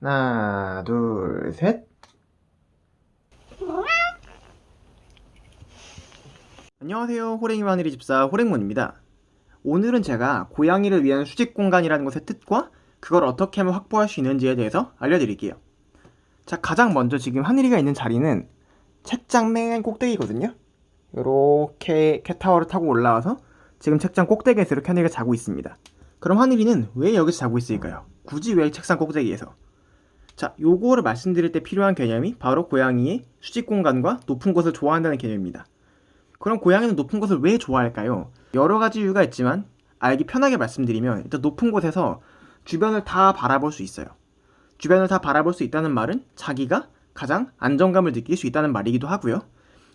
하나, 둘, 셋. 안녕하세요. 호랭이 마늘이 집사 호랭몬입니다. 오늘은 제가 고양이를 위한 수직 공간이라는 것의 뜻과 그걸 어떻게 하면 확보할 수 있는지에 대해서 알려드릴게요. 자, 가장 먼저 지금 하늘이가 있는 자리는 책장 맨 꼭대기거든요. 이렇게 캣타워를 타고 올라와서 지금 책장 꼭대기에서 이렇게 하늘이가 자고 있습니다. 그럼 하늘이는 왜 여기서 자고 있을까요? 굳이 왜 책상 꼭대기에서? 자, 요거를 말씀드릴 때 필요한 개념이 바로 고양이의 수직 공간과 높은 곳을 좋아한다는 개념입니다. 그럼 고양이는 높은 곳을 왜 좋아할까요? 여러 가지 이유가 있지만 알기 편하게 말씀드리면 일단 높은 곳에서 주변을 다 바라볼 수 있어요. 주변을 다 바라볼 수 있다는 말은 자기가 가장 안정감을 느낄 수 있다는 말이기도 하고요.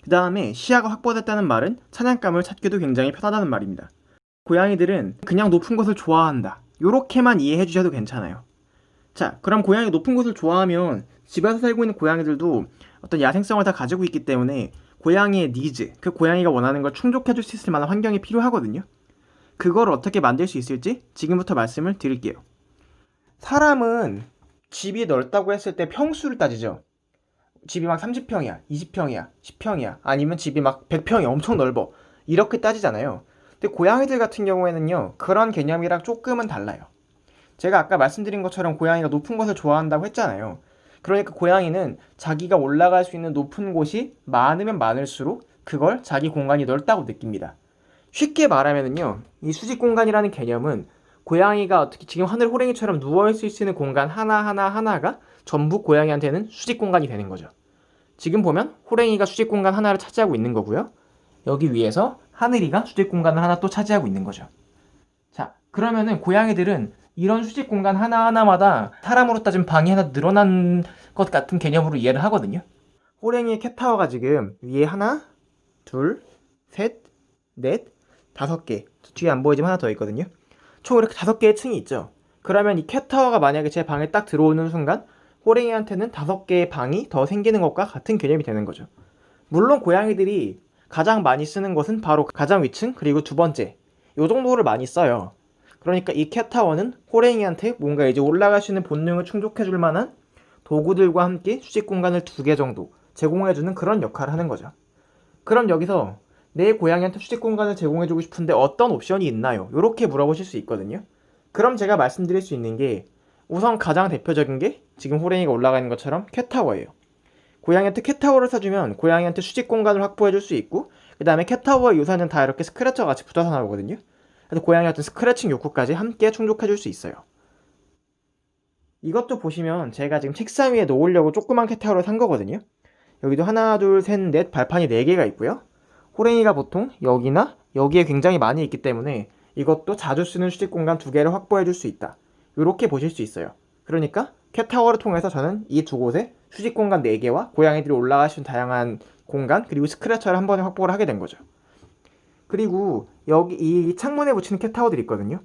그 다음에 시야가 확보됐다는 말은 사냥감을 찾기도 굉장히 편하다는 말입니다. 고양이들은 그냥 높은 곳을 좋아한다. 요렇게만 이해해 주셔도 괜찮아요. 자, 그럼 고양이 높은 곳을 좋아하면 집에서 살고 있는 고양이들도 어떤 야생성을 다 가지고 있기 때문에 고양이의 니즈, 그 고양이가 원하는 걸 충족해 줄 수 있을 만한 환경이 필요하거든요. 그걸 어떻게 만들 수 있을지 지금부터 말씀을 드릴게요. 사람은 집이 넓다고 했을 때 평수를 따지죠. 집이 막 30평이야, 20평이야, 10평이야, 아니면 집이 막 100평이 엄청 넓어. 이렇게 따지잖아요. 근데 고양이들 같은 경우에는요, 그런 개념이랑 조금은 달라요. 제가 아까 말씀드린 것처럼 고양이가 높은 곳을 좋아한다고 했잖아요. 그러니까 고양이는 자기가 올라갈 수 있는 높은 곳이 많으면 많을수록 그걸 자기 공간이 넓다고 느낍니다. 쉽게 말하면요, 이 수직 공간이라는 개념은 고양이가 어떻게 지금 하늘 호랭이처럼 누워있을 수 있는 공간 하나가 전부 고양이한테는 수직 공간이 되는 거죠. 지금 보면 호랭이가 수직 공간 하나를 차지하고 있는 거고요. 여기 위에서 하늘이가 수직 공간을 하나 또 차지하고 있는 거죠. 자, 그러면은 고양이들은 이런 수직 공간 하나하나마다 사람으로 따지면 방이 하나 늘어난 것 같은 개념으로 이해를 하거든요. 호랭이의 캣타워가 지금 위에 하나, 둘, 셋, 넷, 5개. 뒤에 안 보이지만 하나 더 있거든요. 총 이렇게 5개의 층이 있죠. 그러면 이 캣타워가 만약에 제 방에 딱 들어오는 순간 호랭이한테는 5개의 방이 더 생기는 것과 같은 개념이 되는 거죠. 물론 고양이들이 가장 많이 쓰는 것은 바로 가장 위층 그리고 두 번째 요 정도를 많이 써요. 그러니까 이 캣타워는 호랭이한테 뭔가 이제 올라갈 수 있는 본능을 충족해줄 만한 도구들과 함께 수직 공간을 2개 정도 제공해주는 그런 역할을 하는 거죠. 그럼 여기서 내 고양이한테 수직 공간을 제공해주고 싶은데 어떤 옵션이 있나요? 이렇게 물어보실 수 있거든요. 그럼 제가 말씀드릴 수 있는 게 우선 가장 대표적인 게 지금 호랭이가 올라가 있는 것처럼 캣타워예요. 고양이한테 캣타워를 사주면 고양이한테 수직 공간을 확보해줄 수 있고 그 다음에 캣타워의 유사는 다 이렇게 스크래처가 같이 붙어서 나오거든요. 그래서 고양이 같은 스크래칭 욕구까지 함께 충족해줄 수 있어요. 이것도 보시면 제가 지금 책상 위에 놓으려고 조그만 캣타워를 산 거거든요. 여기도 하나, 둘, 셋, 넷 발판이 4개가 있고요. 호랭이가 보통 여기나 여기에 굉장히 많이 있기 때문에 이것도 자주 쓰는 수직 공간 2개를 확보해줄 수 있다. 이렇게 보실 수 있어요. 그러니까 캣타워를 통해서 저는 이 2곳에 수직 공간 4개와 고양이들이 올라갈 수 있는 다양한 공간 그리고 스크래처를 한 번에 확보를 하게 된 거죠. 그리고 여기 이 창문에 붙이는 캣타워들이 있거든요.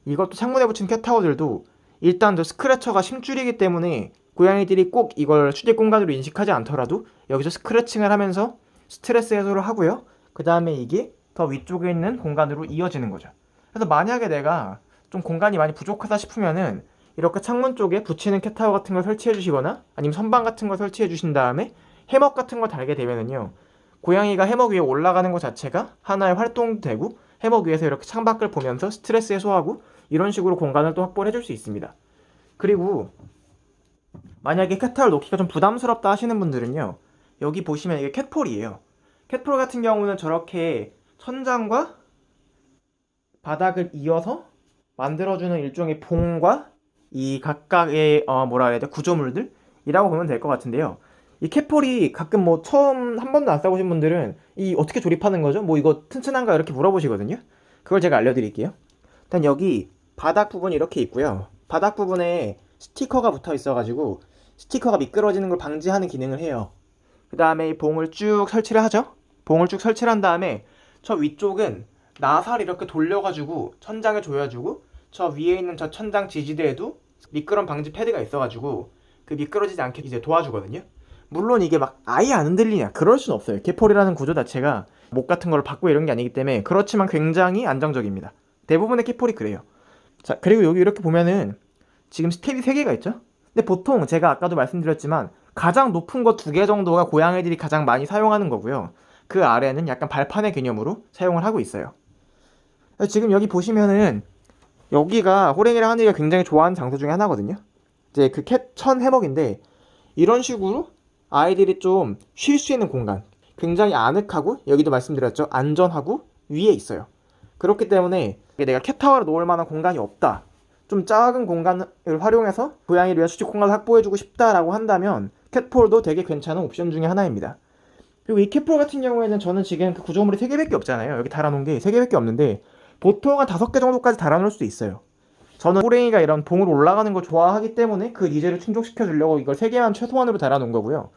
이것도 창문에 붙이는 캣타워들도 일단 저 스크래처가 심줄이기 때문에 고양이들이 꼭 이걸 수직 공간으로 인식하지 않더라도 여기서 스크래칭을 하면서 스트레스 해소를 하고요. 그 다음에 이게 더 위쪽에 있는 공간으로 이어지는 거죠. 그래서 만약에 내가 좀 공간이 많이 부족하다 싶으면은 이렇게 창문 쪽에 붙이는 캣타워 같은 걸 설치해 주시거나 아니면 선반 같은 걸 설치해 주신 다음에 해먹 같은 걸 달게 되면은요. 고양이가 해먹 위에 올라가는 것 자체가 하나의 활동도 되고 해먹 위에서 이렇게 창밖을 보면서 스트레스 해소하고 이런 식으로 공간을 또 확보를 해줄 수 있습니다. 그리고 만약에 캣타워를 놓기가 좀 부담스럽다 하시는 분들은요. 여기 보시면 이게 캣폴이에요. 캣폴 같은 경우는 저렇게 천장과 바닥을 이어서 만들어주는 일종의 봉과 이 각각의 뭐라 해야 돼 구조물들이라고 보면 될 것 같은데요. 이 캣폴이 가끔 뭐 처음 한 번도 안 써보신 분들은 이 어떻게 조립하는 거죠? 뭐 이거 튼튼한가 이렇게 물어보시거든요. 그걸 제가 알려드릴게요. 일단 여기 바닥 부분이 이렇게 있고요. 바닥 부분에 스티커가 붙어 있어가지고 스티커가 미끄러지는 걸 방지하는 기능을 해요. 그 다음에 이 봉을 쭉 설치를 하죠. 봉을 쭉 설치를 한 다음에 저 위쪽은 나사를 이렇게 돌려가지고 천장에 조여주고 저 위에 있는 저 천장 지지대에도 미끄럼 방지 패드가 있어가지고 그 미끄러지지 않게 이제 도와주거든요. 물론 이게 막 아예 안 흔들리냐 그럴 순 없어요. 캣폴이라는 구조 자체가 목 같은 걸 받고 이런 게 아니기 때문에 그렇지만 굉장히 안정적입니다. 대부분의 캣폴이 그래요. 자, 그리고 여기 이렇게 보면은 지금 스텝이 3개가 있죠. 근데 보통 제가 아까도 말씀드렸지만 가장 높은 거 2개 정도가 고양이들이 가장 많이 사용하는 거고요. 그 아래는 약간 발판의 개념으로 사용을 하고 있어요. 지금 여기 보시면은 여기가 호랭이랑 하늘이가 굉장히 좋아하는 장소 중에 하나거든요. 이제 그 천 해먹인데 이런 식으로 아이들이 좀 쉴 수 있는 공간, 굉장히 아늑하고 여기도 말씀드렸죠, 안전하고 위에 있어요. 그렇기 때문에 내가 캣타워를 놓을 만한 공간이 없다, 좀 작은 공간을 활용해서 고양이를 위한 수직 공간을 확보해주고 싶다라고 한다면 캣폴도 되게 괜찮은 옵션 중에 하나입니다. 그리고 이 캣폴 같은 경우에는 저는 지금 그 구조물이 3개밖에 없잖아요. 여기 달아놓은 게 3개밖에 없는데 보통 한 5개 정도까지 달아놓을 수도 있어요. 저는 호랭이가 이런 봉으로 올라가는 걸 좋아하기 때문에 그 니즈를 충족시켜 주려고 이걸 3개만 최소한으로 달아놓은 거고요.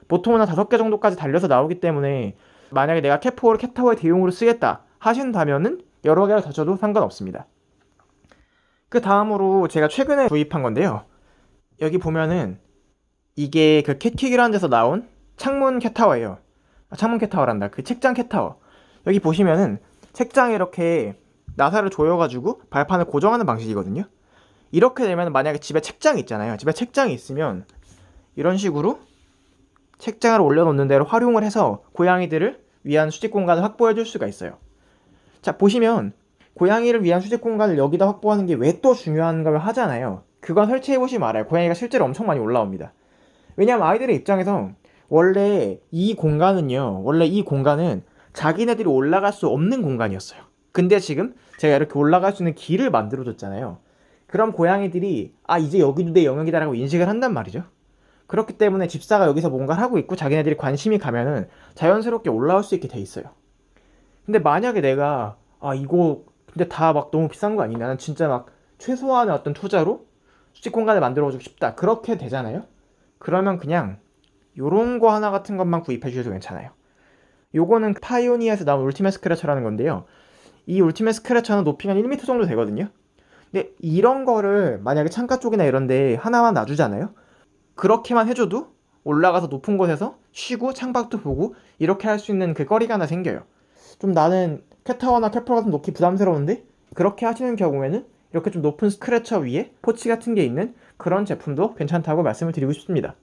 보통은 한 5개 정도까지 달려서 나오기 때문에 만약에 내가 캣폴을 캣타워의 대용으로 쓰겠다 하신다면은 여러 개를 더 쳐도 상관없습니다. 그 다음으로 제가 최근에 구입한 건데요. 여기 보면은 이게 그 캣킥이라는 데서 나온 창문 캣타워예요. 창문 캣타워란다. 그 책장 캣타워. 여기 보시면은 책장에 이렇게 나사를 조여가지고 발판을 고정하는 방식이거든요. 이렇게 되면 만약에 집에 책장이 있잖아요. 집에 책장이 있으면 이런 식으로 책장을 올려놓는 대로 활용을 해서 고양이들을 위한 수직 공간을 확보해 줄 수가 있어요. 자, 보시면 고양이를 위한 수직 공간을 여기다 확보하는 게 왜 또 중요한 걸 하잖아요. 그건 설치해 보시면 알아요. 고양이가 실제로 엄청 많이 올라옵니다. 왜냐하면 아이들의 입장에서 원래 이 공간은 자기네들이 올라갈 수 없는 공간이었어요. 근데 지금 제가 이렇게 올라갈 수 있는 길을 만들어 줬잖아요. 그럼 고양이들이 이제 여기도 내 영역이다라고 인식을 한단 말이죠. 그렇기 때문에 집사가 여기서 뭔가를 하고 있고 자기네들이 관심이 가면은 자연스럽게 올라올 수 있게 돼 있어요. 근데 만약에 내가 이거 근데 다 막 너무 비싼 거 아니냐, 나는 진짜 막 최소한의 어떤 투자로 수직 공간을 만들어주고 싶다, 그렇게 되잖아요. 그러면 그냥 요런 거 하나 같은 것만 구입해 주셔도 괜찮아요. 요거는 파이오니아에서 나온 울티메트 스크래처라는 건데요. 이 울티메트 스크래처는 높이가 1m 정도 되거든요. 근데 이런 거를 만약에 창가 쪽이나 이런 데 하나만 놔주잖아요. 그렇게만 해줘도 올라가서 높은 곳에서 쉬고 창밖도 보고 이렇게 할 수 있는 그 거리가 하나 생겨요. 좀 나는 캣타워나 캣폴 같은 놓기 부담스러운데 그렇게 하시는 경우에는 이렇게 좀 높은 스크래처 위에 포치 같은 게 있는 그런 제품도 괜찮다고 말씀을 드리고 싶습니다.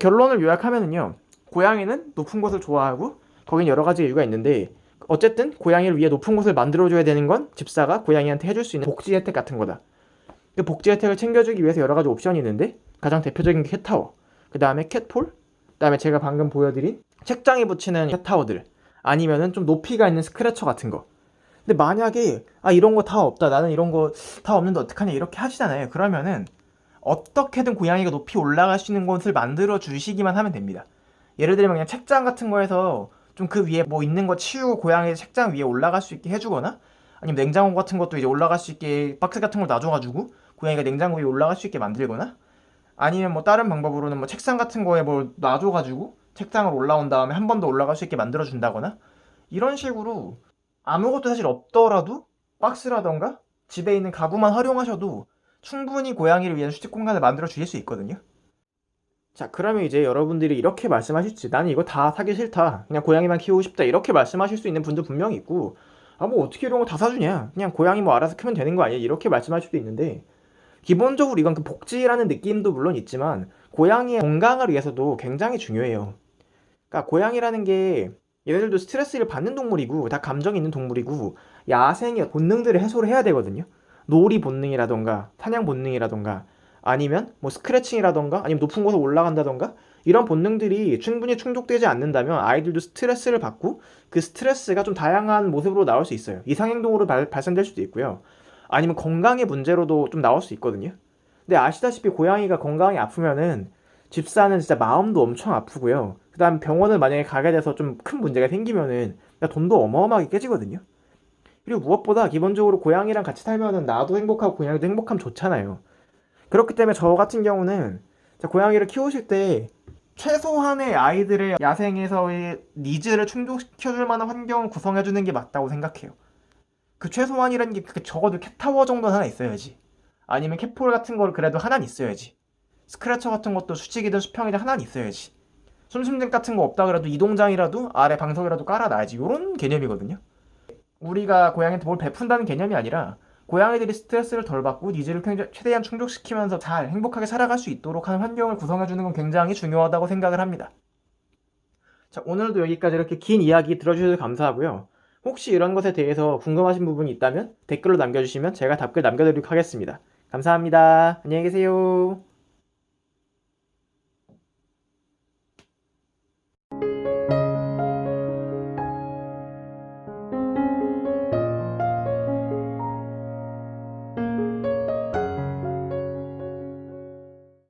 결론을 요약하면은요, 고양이는 높은 곳을 좋아하고 거긴 여러 가지 이유가 있는데 어쨌든 고양이를 위해 높은 곳을 만들어줘야 되는 건 집사가 고양이한테 해줄 수 있는 복지 혜택 같은 거다. 그 복지 혜택을 챙겨주기 위해서 여러 가지 옵션이 있는데 가장 대표적인 게 캣타워, 그 다음에 캣폴, 그 다음에 제가 방금 보여드린 책장에 붙이는 캣타워들, 아니면은 좀 높이가 있는 스크래처 같은 거. 근데 만약에 이런 거 다 없다, 나는 이런 거 다 없는데 어떡하냐, 이렇게 하시잖아요. 그러면은 어떻게든 고양이가 높이 올라갈 수 있는 곳을 만들어 주시기만 하면 됩니다. 예를 들면 그냥 책장 같은 거에서 좀 그 위에 뭐 있는 거 치우고 고양이 책장 위에 올라갈 수 있게 해주거나, 아니면 냉장고 같은 것도 이제 올라갈 수 있게 박스 같은 걸 놔줘가지고 고양이가 냉장고 위에 올라갈 수 있게 만들거나, 아니면 뭐 다른 방법으로는 뭐 책상 같은 거에 뭘 놔줘가지고 책장을 올라온 다음에 한 번 더 올라갈 수 있게 만들어 준다거나, 이런 식으로 아무것도 사실 없더라도 박스라던가 집에 있는 가구만 활용하셔도 충분히 고양이를 위한 수직 공간을 만들어 주실 수 있거든요. 자, 그러면 이제 여러분들이 이렇게 말씀하실지, 나는 이거 다 사기 싫다, 그냥 고양이만 키우고 싶다, 이렇게 말씀하실 수 있는 분도 분명히 있고, 뭐 어떻게 이런 거 다 사주냐, 그냥 고양이 뭐 알아서 크면 되는 거 아니야, 이렇게 말씀하실 수도 있는데, 기본적으로 이건 그 복지라는 느낌도 물론 있지만 고양이의 건강을 위해서도 굉장히 중요해요. 그러니까 고양이라는 게 얘네들도 스트레스를 받는 동물이고 다 감정이 있는 동물이고 야생의 본능들을 해소를 해야 되거든요. 놀이 본능이라던가 사냥 본능이라던가 아니면 뭐 스크래칭이라던가 아니면 높은 곳에 올라간다던가, 이런 본능들이 충분히 충족되지 않는다면 아이들도 스트레스를 받고 그 스트레스가 좀 다양한 모습으로 나올 수 있어요. 이상행동으로 발생될 수도 있고요. 아니면 건강의 문제로도 좀 나올 수 있거든요. 근데 아시다시피 고양이가 건강이 아프면은 집사는 진짜 마음도 엄청 아프고요. 그 다음 병원을 만약에 가게 돼서 좀 큰 문제가 생기면은 돈도 어마어마하게 깨지거든요. 그리고 무엇보다 기본적으로 고양이랑 같이 살면은 나도 행복하고 고양이도 행복하면 좋잖아요. 그렇기 때문에 저 같은 경우는 고양이를 키우실 때 최소한의 아이들의 야생에서의 니즈를 충족시켜줄 만한 환경을 구성해주는 게 맞다고 생각해요. 그 최소한이라는 게 적어도 캣타워 정도는 하나 있어야지. 아니면 캣폴 같은 걸 그래도 하나는 있어야지. 스크래처 같은 것도 수직이든 수평이든 하나는 있어야지. 숨숨등 같은 거 없다 그래도 이동장이라도 아래 방석이라도 깔아놔야지. 요런 개념이거든요. 우리가 고양이한테 뭘 베푼다는 개념이 아니라 고양이들이 스트레스를 덜 받고 니즈를 최대한 충족시키면서 잘 행복하게 살아갈 수 있도록 하는 환경을 구성해주는 건 굉장히 중요하다고 생각을 합니다. 자, 오늘도 여기까지 이렇게 긴 이야기 들어주셔서 감사하고요. 혹시 이런 것에 대해서 궁금하신 부분이 있다면 댓글로 남겨주시면 제가 답글 남겨드리도록 하겠습니다. 감사합니다. 안녕히 계세요.